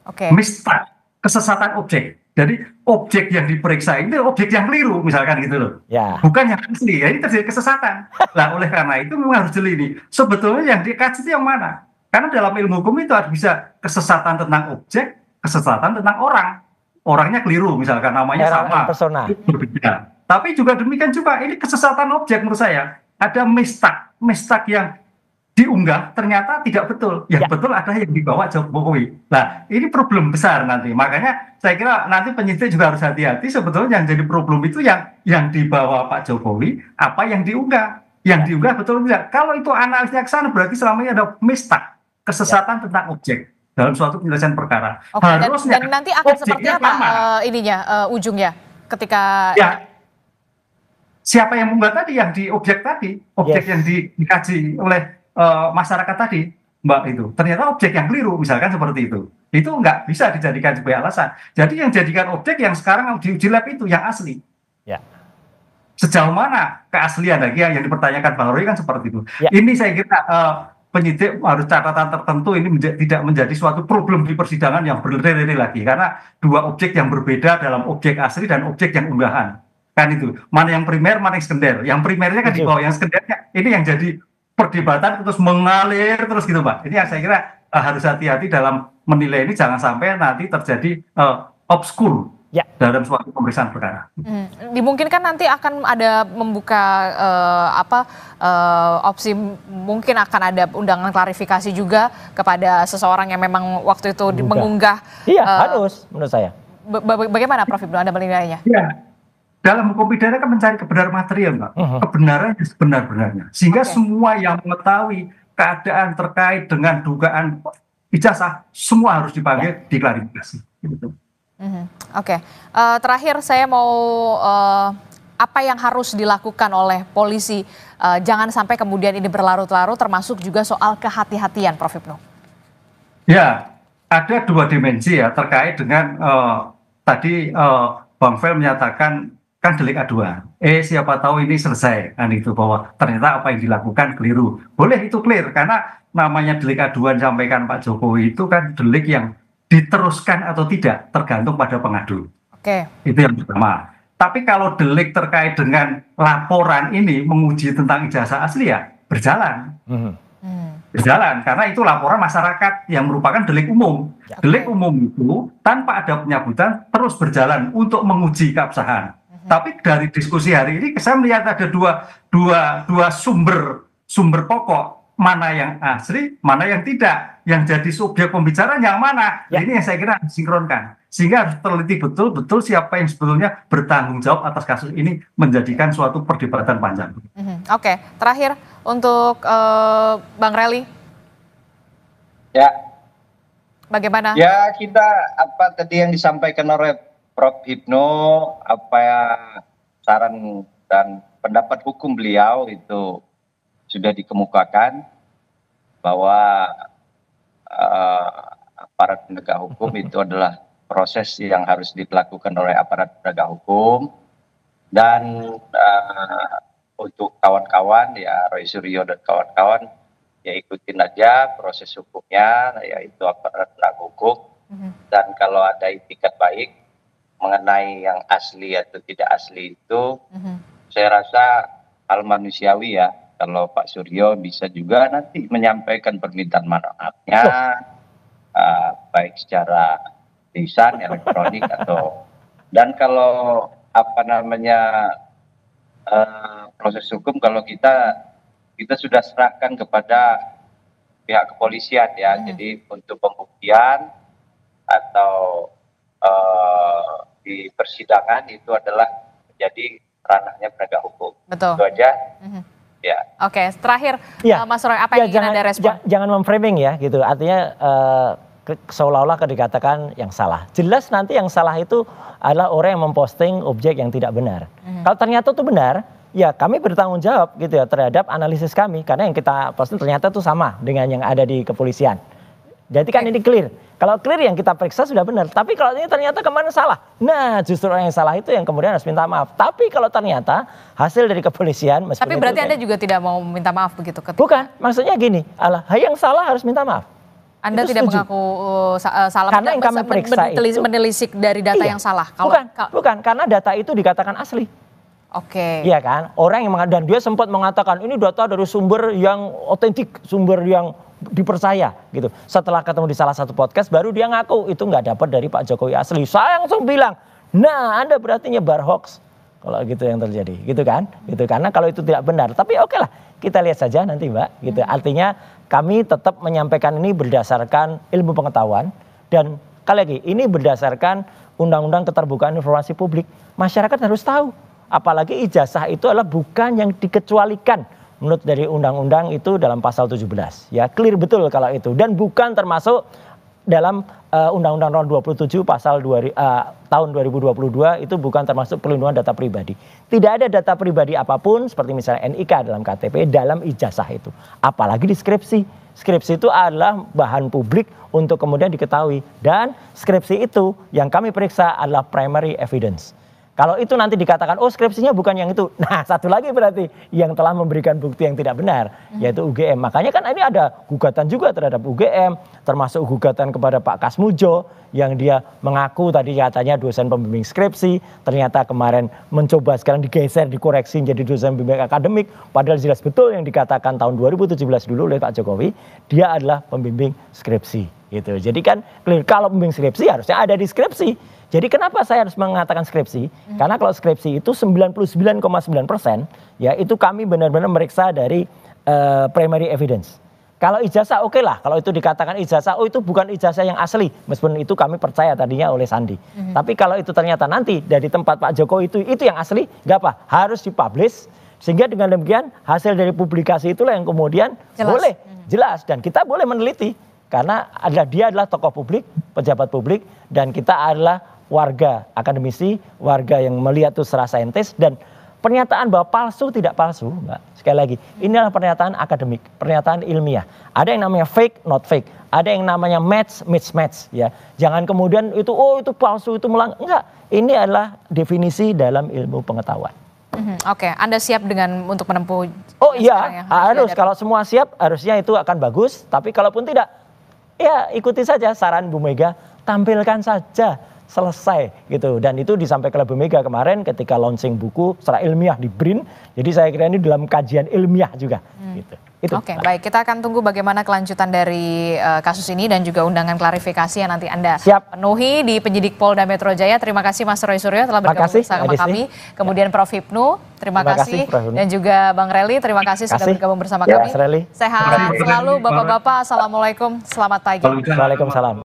Oke. Mistake, kesesatan objek. Jadi objek yang diperiksa itu objek yang keliru misalkan gitu loh. Ya. Bukan yang asli, ya ini terjadi kesesatan. Nah oleh karena itu memang harus jeli nih. Sebetulnya yang dikaji itu yang mana? Karena dalam ilmu hukum itu harus bisa kesesatan tentang objek, kesesatan tentang orang. Orangnya keliru misalkan, namanya sama. Persona. Berbeda. Tapi juga demikian juga ini kesesatan objek menurut saya. Ada mistake yang diunggah ternyata tidak betul. Yang betul adalah yang dibawa Jokowi. Nah ini problem besar nanti. Makanya saya kira nanti penyidik juga harus hati-hati. Sebetulnya yang jadi problem itu yang dibawa Pak Jokowi, apa yang diunggah. Yang diunggah betul tidak. Kalau itu analisnya ke sana berarti selama ini ada mistake, kesesatan tentang objek dalam suatu penyelesaian perkara. Oke, dan nanti akan seperti apa ujungnya ketika siapa yang mengunggah tadi, yang di objek tadi, objek yang dikaji oleh masyarakat tadi, Mbak, itu ternyata objek yang keliru misalkan seperti itu nggak bisa dijadikan sebagai alasan. Jadi yang jadikan objek yang sekarang diuji lab itu yang asli. Ya. Sejauh mana keaslian lagi yang dipertanyakan Bang Roy kan seperti itu. Ya. Ini saya kira penyidik harus catatan tertentu, ini tidak menjadi suatu problem di persidangan yang berlari-lari lagi karena dua objek yang berbeda dalam objek asli dan objek yang unggahan. Kan itu, mana yang primer, mana yang sekunder. Yang primernya kan di bawah, yang sekundernya ini yang jadi perdebatan terus mengalir terus gitu Pak. Ini yang saya kira harus hati-hati dalam menilai ini, jangan sampai nanti terjadi obskur dalam suatu pemeriksaan perkara. Dimungkinkan nanti akan ada membuka opsi, mungkin akan ada undangan klarifikasi juga kepada seseorang yang memang waktu itu mengunggah. Iya harus menurut saya. Bagaimana Prof Hipnu Anda menilainya? Iya. Dalam hukum pidana kan mencari kebenaran material, Mbak. Kebenaran sebenar-benarnya. Sehingga semua yang mengetahui keadaan terkait dengan dugaan ijazah, semua harus dipanggil diklarifikasi. Gitu. Oke. Terakhir saya mau apa yang harus dilakukan oleh polisi? Jangan sampai kemudian ini berlarut-larut, termasuk juga soal kehati-hatian, Prof Hipnu. Ya, ada dua dimensi ya terkait dengan tadi Bang Fel menyatakan kan delik aduan. Siapa tahu ini selesai kan itu, bahwa ternyata apa yang dilakukan keliru. Boleh itu clear karena namanya delik aduan sampaikan Pak Jokowi itu kan delik yang diteruskan atau tidak tergantung pada pengadu. Oke. Itu yang pertama. Tapi kalau delik terkait dengan laporan ini menguji tentang ijazah asli ya berjalan. Berjalan karena itu laporan masyarakat yang merupakan delik umum. Delik umum itu tanpa ada pencabutan terus berjalan untuk menguji keabsahan. Tapi dari diskusi hari ini saya melihat ada dua sumber pokok, mana yang asli, mana yang tidak, yang jadi subjek pembicaraan yang mana. Ya. Ini yang saya kira harus sinkronkan, sehingga harus teliti betul siapa yang sebetulnya bertanggung jawab atas kasus ini, menjadikan suatu perdebatan panjang. Oke, terakhir untuk Bang Rally. Ya. Bagaimana? Ya, kita apa tadi yang disampaikan oleh Prof. Hipno, apa ya saran dan pendapat hukum beliau itu sudah dikemukakan bahwa aparat penegak hukum itu adalah proses yang harus dilakukan oleh aparat penegak hukum, dan untuk kawan-kawan ya Roy Suryo dan kawan-kawan ya ikutin aja proses hukumnya, yaitu aparat penegak hukum. Dan kalau ada itikat baik mengenai yang asli atau tidak asli itu, saya rasa hal manusiawi ya, kalau Pak Suryo bisa juga nanti menyampaikan permintaan maafnya, baik secara lisan, elektronik, dan kalau proses hukum, kalau kita sudah serahkan kepada pihak kepolisian ya, jadi untuk pembuktian atau di persidangan itu adalah menjadi ranahnya penegak hukum. Betul. Itu aja. Ya. Oke, terakhir Mas Roy, apa yang ingin Anda respon? Jangan memframing ya gitu. Artinya seolah-olah dikatakan yang salah. Jelas nanti yang salah itu adalah orang yang memposting objek yang tidak benar. Kalau ternyata itu benar, ya kami bertanggung jawab gitu ya terhadap analisis kami, karena yang kita posting ternyata itu sama dengan yang ada di kepolisian. Jadi kan ini clear. Kalau clear yang kita periksa sudah benar. Tapi kalau ini ternyata kemarin salah. Nah justru orang yang salah itu yang kemudian harus minta maaf. Tapi kalau ternyata hasil dari kepolisian. Tapi berarti Anda juga tidak mau minta maaf begitu ketika? Bukan, maksudnya gini. Yang salah harus minta maaf. Anda itu tidak setuju. mengaku salah. Karena yang kami periksa itu. Menelisik dari data yang salah. Bukan, karena data itu dikatakan asli. Oke. Iya kan, orang yang dan dia sempat mengatakan ini data dari sumber yang otentik, sumber yang dipercaya gitu. Setelah ketemu di salah satu podcast baru dia ngaku itu nggak dapat dari Pak Jokowi asli. Saya langsung bilang, nah Anda berarti nyebar hoax kalau gitu yang terjadi, gitu kan? Gitu karena kalau itu tidak benar. Tapi oke lah, kita lihat saja nanti Mbak. Gitu. Artinya kami tetap menyampaikan ini berdasarkan ilmu pengetahuan dan kali lagi ini berdasarkan Undang-Undang Keterbukaan Informasi Publik. Masyarakat harus tahu. Apalagi ijazah itu adalah bukan yang dikecualikan menurut dari undang-undang itu dalam pasal 17. Ya, clear betul kalau itu dan bukan termasuk dalam Undang-Undang Nomor 27 pasal tahun 2022 itu bukan termasuk perlindungan data pribadi. Tidak ada data pribadi apapun seperti misalnya NIK dalam KTP dalam ijazah itu. Apalagi di skripsi. Skripsi itu adalah bahan publik untuk kemudian diketahui dan skripsi itu yang kami periksa adalah primary evidence. Kalau itu nanti dikatakan, oh skripsinya bukan yang itu. Nah satu lagi berarti yang telah memberikan bukti yang tidak benar, yaitu UGM. Makanya kan ini ada gugatan juga terhadap UGM, termasuk gugatan kepada Pak Kasmujo, yang dia mengaku tadi katanya dosen pembimbing skripsi, ternyata kemarin mencoba sekarang digeser, dikoreksi menjadi dosen pembimbing akademik, padahal jelas betul yang dikatakan tahun 2017 dulu oleh Pak Jokowi, dia adalah pembimbing skripsi. Gitu. Jadi kan kalau pembimbing skripsi harusnya ada di skripsi. Jadi kenapa saya harus mengatakan skripsi? Karena kalau skripsi itu 99,9% ya itu kami benar-benar meriksa dari primary evidence. Kalau ijazah oke lah, kalau itu dikatakan ijazah, oh itu bukan ijazah yang asli. Meskipun itu kami percaya tadinya oleh Sandi. Tapi kalau itu ternyata nanti dari tempat Pak Jokowi itu yang asli, nggak apa, harus dipublish. Sehingga dengan demikian hasil dari publikasi itulah yang kemudian boleh jelas dan kita boleh meneliti. Karena dia adalah tokoh publik, pejabat publik, dan kita adalah warga akademisi, warga yang melihat itu secara saintis, dan pernyataan bahwa palsu tidak palsu, Mbak. Sekali lagi, ini adalah pernyataan akademik, pernyataan ilmiah. Ada yang namanya fake, not fake. Ada yang namanya match, mismatch. Ya. Jangan kemudian itu palsu, itu melanggar. Enggak, ini adalah definisi dalam ilmu pengetahuan. Oke, Anda siap untuk menempuh? Oh iya, harus. Kalau semua siap, harusnya itu akan bagus. Tapi kalaupun tidak, ya ikuti saja saran Bu Mega, tampilkan saja selesai gitu. Dan itu disampaikan oleh Bu Mega kemarin ketika launching buku secara ilmiah di BRIN. Jadi saya kira ini dalam kajian ilmiah juga gitu. Oke, baik. Kita akan tunggu bagaimana kelanjutan dari kasus ini dan juga undangan klarifikasi yang nanti Anda penuhi di penyidik Polda Metro Jaya. Terima kasih Mas Roy Suryo telah bergabung bersama kami. Kemudian Prof. Hipnu, terima kasih. Dan juga Bang Reli, terima kasih sudah bergabung bersama kami. Sehat selalu Bapak-Bapak. Assalamualaikum. Selamat pagi. Waalaikumsalam.